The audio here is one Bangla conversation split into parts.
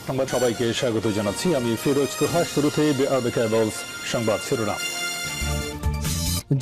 সংবাদ সবাইকে স্বাগত জানাচ্ছি। আমি ফিরোজ তোহা। শুরুতেই সংবাদ শিরোনাম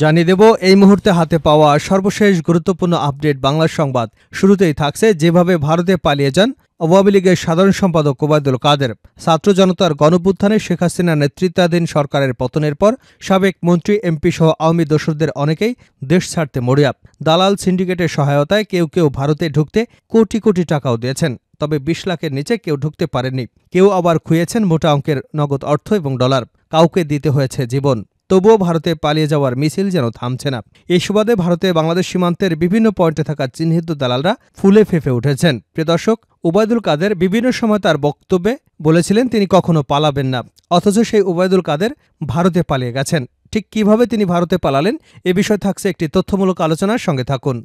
জানিয়ে দেব এই মুহূর্তে হাতে পাওয়া সর্বশেষ গুরুত্বপূর্ণ আপডেট বাংলা সংবাদ। শুরুতেই থাকছে যেভাবে ভারতে পালিয়ে যান আওয়ামী লীগের সাধারণ সম্পাদক ওবায়দুল কাদের। ছাত্র জনতার গণঅভ্যুত্থানে শেখ হাসিনার নেতৃত্বাধীন সরকারের পতনের পর সাবেক মন্ত্রী এমপি সহ আওয়ামী দোসরদের অনেকেই দেশ ছাড়তে মরিয়া। দালাল সিন্ডিকেটের সহায়তায় কেউ কেউ ভারতে ঢুকতে কোটি কোটি টাকাও দিয়েছেন, তবে ২০ লাখের নিচে কেউ ঢুকতে পারেননি। কেউ আবার খুইয়েছেন মোটা অঙ্কের নগদ অর্থ এবং ডলার। কাউকে দিতে হয়েছে জীবন। তবুও ভারতে পালিয়ে যাওয়ার মিছিল যেন থামছে না। এই সুবাদে ভারতে বাংলাদেশ সীমান্তের বিভিন্ন পয়েন্টে থাকা চিহ্নিত দালালরা ফুলে ফেঁপে উঠেছেন। প্রিয় দর্শক, ওবায়দুল কাদের বিভিন্ন সময় তার বক্তব্যে বলেছিলেন তিনি কখনো পালাবেন না, অথচ সেই ওবায়দুল কাদের ভারতে পালিয়ে গেছেন। ঠিক কিভাবে তিনি ভারতে পালালেন এ বিষয়ে থাকছে একটি তথ্যমূলক আলোচনার সঙ্গে থাকুন।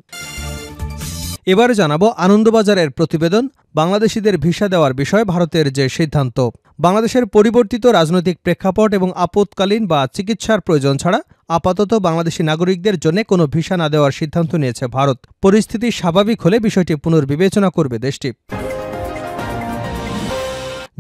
এবারে জানাবো আনন্দবাজারের প্রতিবেদন, বাংলাদেশিদের ভিসা দেওয়ার বিষয়ে ভারতের যে সিদ্ধান্ত। বাংলাদেশের পরিবর্তিত রাজনৈতিক প্রেক্ষাপট এবং আপৎকালীন বা চিকিৎসার প্রয়োজন ছাড়া আপাতত বাংলাদেশি নাগরিকদের জন্য কোনো ভিসা না দেওয়ার সিদ্ধান্ত নিয়েছে ভারত। পরিস্থিতি স্বাভাবিক হলে বিষয়টি পুনর্বিবেচনা করবে দেশটি।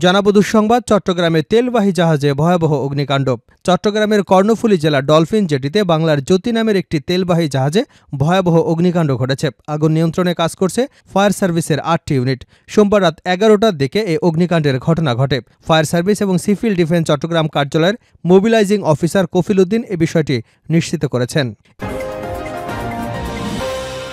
জানাবো দুঃসংবাদ, চট্টগ্রামে তেলবাহী জাহাজে ভয়াবহ অগ্নিকাণ্ড। চট্টগ্রামের কর্ণফুলী জেলার ডলফিন জেটিতে বাংলার জ্যোতি নামের একটি তেলবাহী জাহাজে ভয়াবহ অগ্নিকাণ্ড ঘটেছে। আগুন নিয়ন্ত্রণে কাজ করছে ফায়ার সার্ভিসের ৮টি ইউনিট। সোমবার রাত ১১টার দিকে এই অগ্নিকাণ্ডের ঘটনা ঘটে। ফায়ার সার্ভিস এবং সিভিল ডিফেন্স চট্টগ্রাম কার্যালয়ের মোবিলাইজিং অফিসার কফিল উদ্দিন এ বিষয়টি নিশ্চিত করেছেন।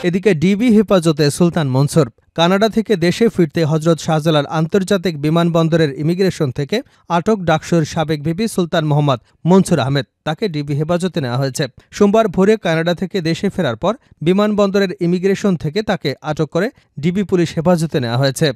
এদিকে ডিবি হেফাজতে সুলতান মনসুর। কানাডা থেকে দেশে ফিরতে হজরত শাহজালাল আন্তর্জাতিক বিমানবন্দরের ইমিগ্রেশন থেকে আটক ডাকসুর সাবেক ভিপি সুলতান মোহাম্মদ মনসুর আহমেদ, তাকে ডিবি হেফাজতে নেওয়া হয়েছে। সোমবার ভোরে কানাডা থেকে দেশে ফেরার পর বিমানবন্দরের ইমিগ্রেশন থেকে তাকে আটক করে ডিবি পুলিশ হেফাজতে নেওয়া হয়েছে।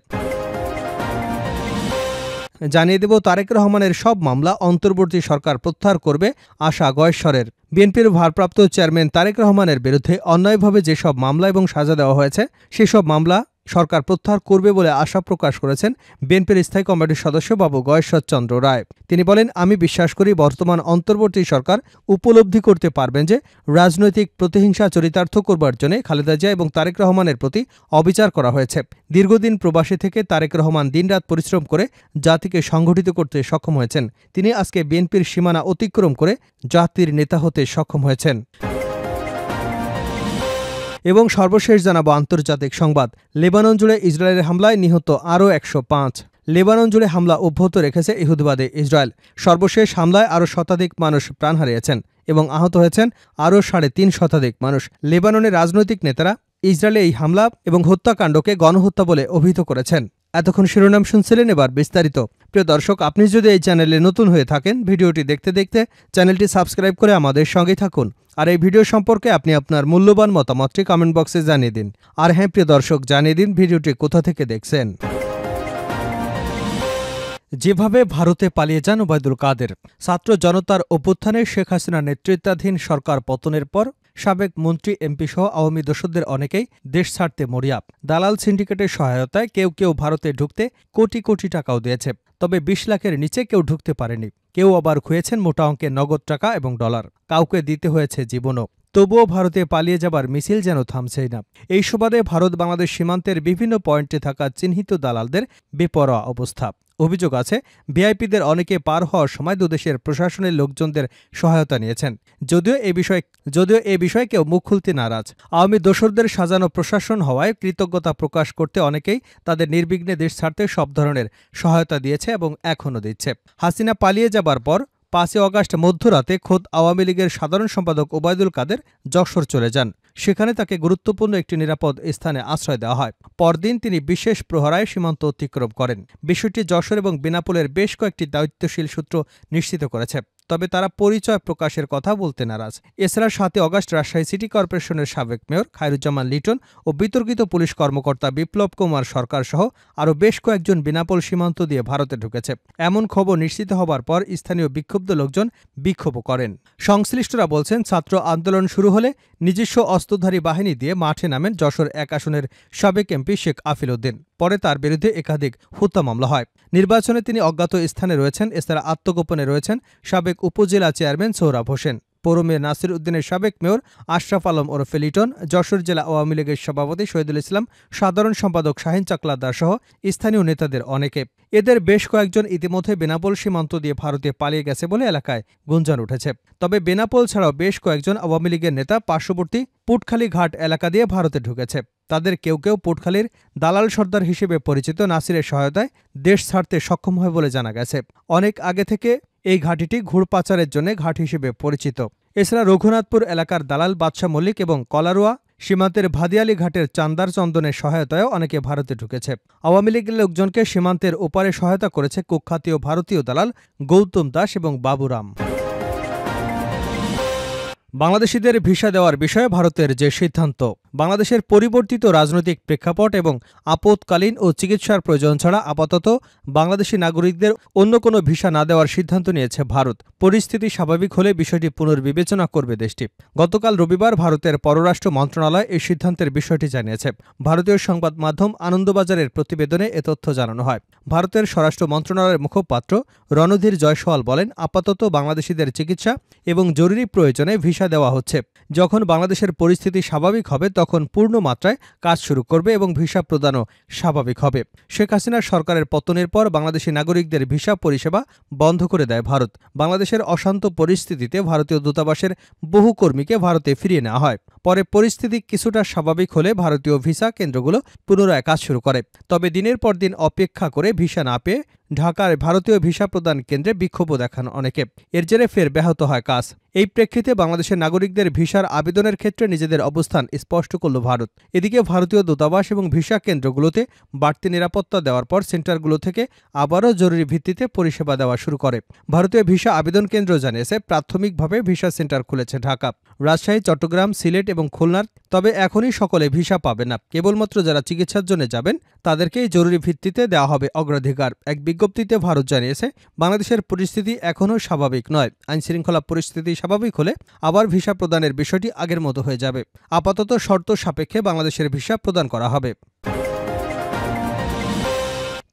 জানিয়ে দেব তারেক রহমানের সব মামলা অন্তর্বর্তী সরকার প্রত্যাহার করবে আশা গয়েশ্বরের। বিএনপির ভারপ্রাপ্ত চেয়ারম্যান তারেক রহমানের বিরুদ্ধে অন্যায়ভাবে যেসব মামলা এবং সাজা দেওয়া হয়েছে সেসব মামলা সরকার প্রত্যাহার করবে বলে আশা প্রকাশ করেছেন বিএনপির স্থায়ী কমিটির সদস্য বাবু গয়েশ্বর চন্দ্র রায়। তিনি বলেন, আমি বিশ্বাস করি বর্তমান অন্তর্বর্তী সরকার উপলব্ধি করতে পারবেন যে রাজনৈতিক প্রতিহিংসা চরিতার্থ করবার জন্য খালেদা জিয়া এবং তারেক রহমানের প্রতি অবিচার করা হয়েছে। দীর্ঘদিন প্রবাসী থেকে তারেক রহমান দিনরাত পরিশ্রম করে জাতিকে সংগঠিত করতে সক্ষম হয়েছেন। তিনি আজকে বিএনপির সীমানা অতিক্রম করে জাতির নেতা হতে সক্ষম হয়েছেন। এবং সর্বশেষ জানাবো আন্তর্জাতিক সংবাদ, লেবানন জুড়ে ইসরায়েলের হামলায় নিহত আরও ১০৫। লেবানন জুড়ে হামলা অব্যাহত রেখেছে ইহুদিবাদী ইসরায়েল। সর্বশেষ হামলায় আরও শতাধিক মানুষ প্রাণ হারিয়েছেন এবং আহত হয়েছেন আরও ৩.৫ শতাধিক মানুষ। লেবাননের রাজনৈতিক নেতারা ইসরায়েলে এই হামলা এবং হত্যাকাণ্ডকে গণহত্যা বলে অভিহিত করেছেন। এতক্ষণ শিরোনাম শুনছিলেন, এবার বিস্তারিত। প্রিয় দর্শক, আপনি যদি এই চ্যানেলে নতুন হয়ে থাকেন, ভিডিওটি দেখতে দেখতে চ্যানেলটি সাবস্ক্রাইব করে আমাদের সঙ্গেই থাকুন। আর এই ভিডিও সম্পর্কে আপনি আপনার মূল্যবান মতামতটি কমেন্ট বক্সে জানিয়ে দিন। আর হ্যাঁ প্রিয় দর্শক, জানিয়ে দিন ভিডিওটি কোথা থেকে দেখছেন। যেভাবে ভারতে পালিয়ে যান ওবায়দুল কাদের। ছাত্র জনতার অভ্যুত্থানে শেখ হাসিনার নেতৃত্বাধীন সরকার পতনের পর সাবেক মন্ত্রী এমপি সহ আওয়ামী দোসরদের অনেকেই দেশ ছাড়তে মরিয়া। দালাল সিন্ডিকেটের সহায়তায় কেউ কেউ ভারতে ঢুকতে কোটি কোটি টাকাও দিয়েছে, তবে ২০ লাখের নিচে কেউ ঢুকতে পারেনি। কেউ আবার খুঁয়েছেন মোটা অঙ্কের নগদ টাকা এবং ডলার। কাউকে দিতে হয়েছে জীবনও। তবুও ভারতে পালিয়ে যাবার মিছিল যেন থামছেই না। এই সুবাদে ভারত বাংলাদেশ সীমান্তের বিভিন্ন পয়েন্টে থাকা চিহ্নিত দালালদের বেপরোয়া অবস্থা। অভিযোগ আছে ভিআইপিদের অনেকে পার হওয়ার সময় দুদেশের প্রশাসনের লোকজনদের সহায়তা নিয়েছেন। যদিও এ বিষয়ে কেউ মুখ খুলতে নারাজ। আওয়ামী দোসরদের সাজানো প্রশাসন হওয়ায় কৃতজ্ঞতা প্রকাশ করতে অনেকেই তাদের নির্বিঘ্নে দেশ ছাড়তে সব ধরনের সহায়তা দিয়েছে এবং এখনও দিচ্ছে। হাসিনা পালিয়ে যাবার পর ৫ই অগাস্ট মধ্যরাতে খোদ আওয়ামী লীগের সাধারণ সম্পাদক ওবায়দুল কাদের যশোর চলে যান। সেখানে তাকে গুরুত্বপূর্ণ একটি নিরাপদ স্থানে আশ্রয় দেওয়া হয়। পরদিন তিনি বিশেষ প্রহরায় সীমান্ত অতিক্রম করেন। বিষয়টি যশোর এবং বেনাপোলের বেশ কয়েকটি দায়িত্বশীল সূত্র নিশ্চিত করেছে, তবে তারা পরিচয় প্রকাশের কথা বলতে নারাজ। এছাড়া ৭ই অগাস্ট রাজশাহী সিটি কর্পোরেশনের সাবেক মেয়র খায়রুজ্জামান লিটন ও বিতর্কিত পুলিশ কর্মকর্তা বিপ্লব কুমার সরকার সহ আরও বেশ কয়েকজন বেনাপোল সীমান্ত দিয়ে ভারতে ঢুকেছে। এমন খবর নিশ্চিত হবার পর স্থানীয় বিক্ষুব্ধ লোকজন বিক্ষোভ করেন। সংশ্লিষ্টরা বলছেন, ছাত্র আন্দোলন শুরু হলে নিজস্ব অস্ত্রধারী বাহিনী দিয়ে মাঠে নামেন যশোর ১ আসনের সাবেক এমপি শেখ আফিল উদ্দিন। পরে তার বিরুদ্ধে একাধিক হত্যা মামলা হয়। নির্বাচনে তিনি অজ্ঞাত স্থানে রয়েছেন। এছাড়া আত্মগোপনে রয়েছেন সাবেক উপজেলা চেয়ারম্যান সোহরাব হোসেন। পৌর মেয়র নাসির উদ্দিনের সাবেক মেয়র আশরাফ আলম ওরফে লিটন, যশোর জেলা আওয়ামী লীগের সভাপতি শহীদুল ইসলাম, সাধারণ সম্পাদক শাহিন চাকলাদার সহ স্থানীয় নেতাদের অনেকে। এদের বেশ কয়েকজন ইতিমধ্যে বেনাপোল সীমান্ত দিয়ে ভারতে পালিয়ে গেছে বলে এলাকায় গুঞ্জন উঠেছে। তবে বেনাপোল ছাড়াও বেশ কয়েকজন আওয়ামী লীগের নেতা পার্শ্ববর্তী পুটখালী ঘাট এলাকা দিয়ে ভারতে ঢুকেছে। তাদের কেউ কেউ পুটখালীর দালাল সর্দার হিসেবে পরিচিত নাসিরের সহায়তায় দেশ ছাড়তে সক্ষম হয় বলে জানা গেছে। অনেক আগে থেকে এই ঘাঁটিটি ঘুড়পাচারের জন্য ঘাট হিসেবে পরিচিত। এছাড়া রঘুনাথপুর এলাকার দালাল বাদশা মল্লিক এবং কলারোয়া সীমান্তের ভাদিয়ালি ঘাটের চান্দার চন্দনের সহায়তায়ও অনেকে ভারতে ঢুকেছে। আওয়ামী লীগের লোকজনকে সীমান্তের ওপারে সহায়তা করেছে কুখ্যাতীয় ভারতীয় দালাল গৌতম দাস এবং বাবুরাম। বাংলাদেশিদের ভিসা দেওয়ার বিষয়ে ভারতের যে সিদ্ধান্ত, বাংলাদেশের পরিবর্তিত রাজনৈতিক প্রেক্ষাপট এবং আপৎকালীন ও চিকিৎসার প্রয়োজন ছাড়া আপাতত বাংলাদেশি নাগরিকদের অন্য কোনো ভিসা না দেওয়ার সিদ্ধান্ত নিয়েছে ভারত। পরিস্থিতি স্বাভাবিক হলে বিষয়টি পুনর্বিবেচনা করবে দেশটি। গতকাল রবিবার ভারতের পররাষ্ট্র মন্ত্রণালয় এই সিদ্ধান্তের বিষয়টি জানিয়েছে। ভারতীয় সংবাদ মাধ্যম আনন্দবাজারের প্রতিবেদনে এ তথ্য জানানো হয়। ভারতের স্বরাষ্ট্র মন্ত্রণালয়ের মুখপাত্র রণধীর জয়সওয়াল বলেন, আপাতত বাংলাদেশিদের চিকিৎসা এবং জরুরি প্রয়োজনে ভিসা দেওয়া হচ্ছে। যখন বাংলাদেশের পরিস্থিতি স্বাভাবিক হবে তখন পূর্ণ মাত্রায় কাজ শুরু করবে এবং ভিসা প্রদানও স্বাভাবিক হবে। শেখ হাসিনার সরকারের পতনের পর বাংলাদেশি নাগরিকদের ভিসা পরিষেবা বন্ধ করে দেয় ভারত। বাংলাদেশের অশান্ত পরিস্থিতিতে ভারতীয় দূতাবাসের বহু কর্মীকে ভারতে ফিরিয়ে নেওয়া হয়। পরে পরিস্থিতি কিছুটা স্বাভাবিক হলে ভারতীয় ভিসা কেন্দ্রগুলো পুনরায় কাজ শুরু করে। তবে দিনের পর দিন অপেক্ষা করে ভিসা না পেয়ে ঢাকার ভারতীয় ভিসা প্রদান কেন্দ্রে বিক্ষোভও দেখান অনেকে। এর জেরে ফের ব্যাহত হয় কাজ। এই প্রেক্ষিতে বাংলাদেশের নাগরিকদের ভিসার আবেদনের ক্ষেত্রে নিজেদের অবস্থান স্পষ্ট করল ভারত। এদিকে ভারতীয় দূতাবাস এবং ভিসা কেন্দ্রগুলোতে বাড়তি নিরাপত্তা দেওয়ার পর সেন্টারগুলো থেকে আবারও জরুরি ভিত্তিতে পরিষেবা দেওয়া শুরু করে। ভারতীয় ভিসা আবেদন কেন্দ্র জানিয়েছে, প্রাথমিকভাবে ভিসা সেন্টার খুলেছে ঢাকা, রাজশাহী, চট্টগ্রাম, সিলেট এবং খুলনার। তবে এখনই সকলে ভিসা পাবে না। কেবলমাত্র যারা চিকিৎসার জন্য যাবেন তাদেরকেই জরুরি ভিত্তিতে দেওয়া হবে অগ্রাধিকার। এক বিজ্ঞপ্তিতে ভারত জানিয়েছে, বাংলাদেশের পরিস্থিতি এখনও স্বাভাবিক নয়। আইনশৃঙ্খলা পরিস্থিতি স্বাভাবিক হলে আবার ভিসা প্রদানের বিষয়টি আগের মতো হয়ে যাবে। আপাতত শর্ত সাপেক্ষে বাংলাদেশের ভিসা প্রদান করা হবে।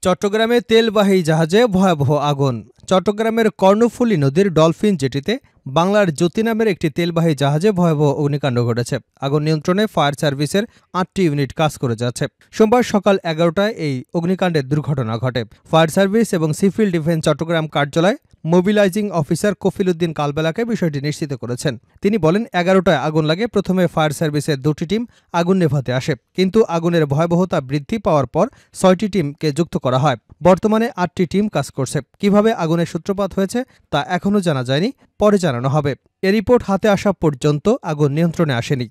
চট্টগ্রামে তেলবাহী জাহাজে ভয়াবহ আগুন। চট্টগ্রামের কর্ণফুলী নদীর ডলফিন জেটিতে বাংলার জ্যোতি নামের একটি তেলবাহী জাহাজে ভয়াবহ অগ্নিকাণ্ড ঘটেছে। আগুন নিয়ন্ত্রণে ফায়ার সার্ভিসের ৮টি ইউনিট কাজ করে যাচ্ছে। সোমবার সকাল ১১টায় এই অগ্নিকাণ্ডের দুর্ঘটনা ঘটে। ফায়ার সার্ভিস এবং সিভিল ডিফেন্স চট্টগ্রাম কার্যালয় মোবিলাইজিং অফিসার কফিল উদ্দিন কালবেলাকে বিষয়টি নিশ্চিত করেছেন। তিনি বলেন, ১১টায় আগুন লাগে। প্রথমে ফায়ার সার্ভিসের ২টি টিম আগুন নেভাতে আসে, কিন্তু আগুনের ভয়াবহতা বৃদ্ধি পাওয়ার পর ৬টি টিমকে যুক্ত করা হয়। বর্তমানে ৮টি টিম কাজ করছে। কিভাবে আগুনের সূত্রপাত হয়েছে তা এখনও জানা যায়নি, পরে জানানো হবে। এ রিপোর্ট হাতে আসা পর্যন্ত আগুন নিয়ন্ত্রণে আসেনি।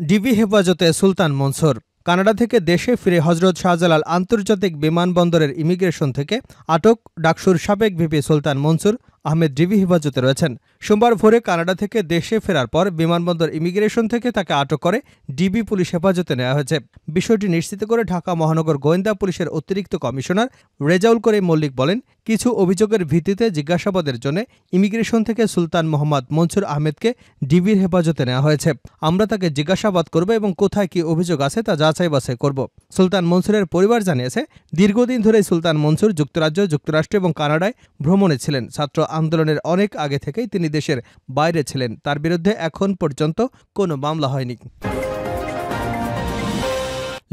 ডিবি হেফাজতে সুলতান মনসুর। কানাডা থেকে দেশে ফিরে হজরত শাহজালাল আন্তর্জাতিক বিমানবন্দরের ইমিগ্রেশন থেকে আটক ডাকসুর সাবেক ভিপি সুলতান মনসুর আহমেদ ডিবি হেফাজতে রয়েছেন। সোমবার ভোরে কানাডা থেকে দেশে ফেরার পর বিমানবন্দর ইমিগ্রেশন থেকে তাকে আটক করে ডিবি পুলিশ হেফাজতে নেওয়া হয়েছে। বিষয়টি নিশ্চিত করে ঢাকা মহানগর গোয়েন্দা পুলিশের অতিরিক্ত কমিশনার রেজাউল করিম মল্লিক বলেন, কিছু অভিযোগের ভিত্তিতে জিজ্ঞাসাবাদের জন্য ইমিগ্রেশন থেকে সুলতান মোহাম্মদ মনসুর আহমেদকে ডিবির হেফাজতে নেওয়া হয়েছে। আমরা তাকে জিজ্ঞাসাবাদ করব এবং কোথায় কি অভিযোগ আছে তা যাচাই বাছাই করব। সুলতান মনসুরের পরিবার জানিয়েছে, দীর্ঘদিন ধরে সুলতান মনসুর যুক্তরাজ্য, যুক্তরাষ্ট্র এবং কানাডায় ভ্রমণে ছিলেন। ছাত্র আন্দোলনের অনেক আগে থেকেই তিনি দেশের বাইরে ছিলেন। তার বিরুদ্ধে এখন পর্যন্ত কোনো মামলা হয়নি।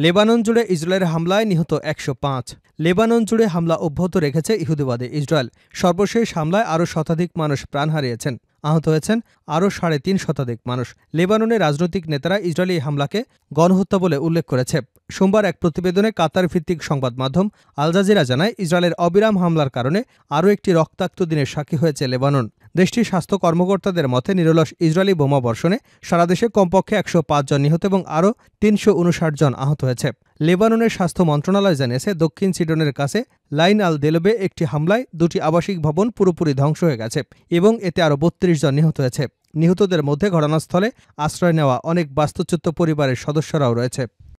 লেবানন জুড়ে ইসরায়েলের হামলায় নিহত ১০৫। লেবানন জুড়ে হামলা অব্যাহত রেখেছে ইহুদিবাদী ইসরায়েল। সর্বশেষ হামলায় আরও শতাধিক মানুষ প্রাণ হারিয়েছেন, আহত হয়েছেন আরও ৩.৫ শতাধিক মানুষ। লেবাননের রাজনৈতিক নেতারা ইসরায়েলি হামলাকে গণহত্যা বলে উল্লেখ করেছে। সোমবার এক প্রতিবেদনে কাতার ভিত্তিক সংবাদ মাধ্যম আল জাজিরা জানায়, ইসরায়েলের অবিরাম হামলার কারণে আরও একটি রক্তাক্ত দিনের সাক্ষী হয়েছে লেবানন। দেশটির স্বাস্থ্য কর্মকর্তাদের মতে, নিরলস ইসরায়েলি বোমা বর্ষণে সারা দেশে কমপক্ষে ১০৫ জন নিহত এবং আরও ৩৫৯ জন আহত হয়েছে। লেবাননের স্বাস্থ্য মন্ত্রণালয় জানিয়েছে, দক্ষিণ সিডনের কাছে লাইন আল দেলবে একটি হামলায় ২টি আবাসিক ভবন পুরোপুরি ধ্বংস হয়ে গেছে এবং এতে আরও ৩২ জন নিহত হয়েছে। নিহতদের মধ্যে ঘটনাস্থলে আশ্রয় নেওয়া অনেক বাস্তুচ্যুত পরিবারের সদস্যরাও রয়েছে।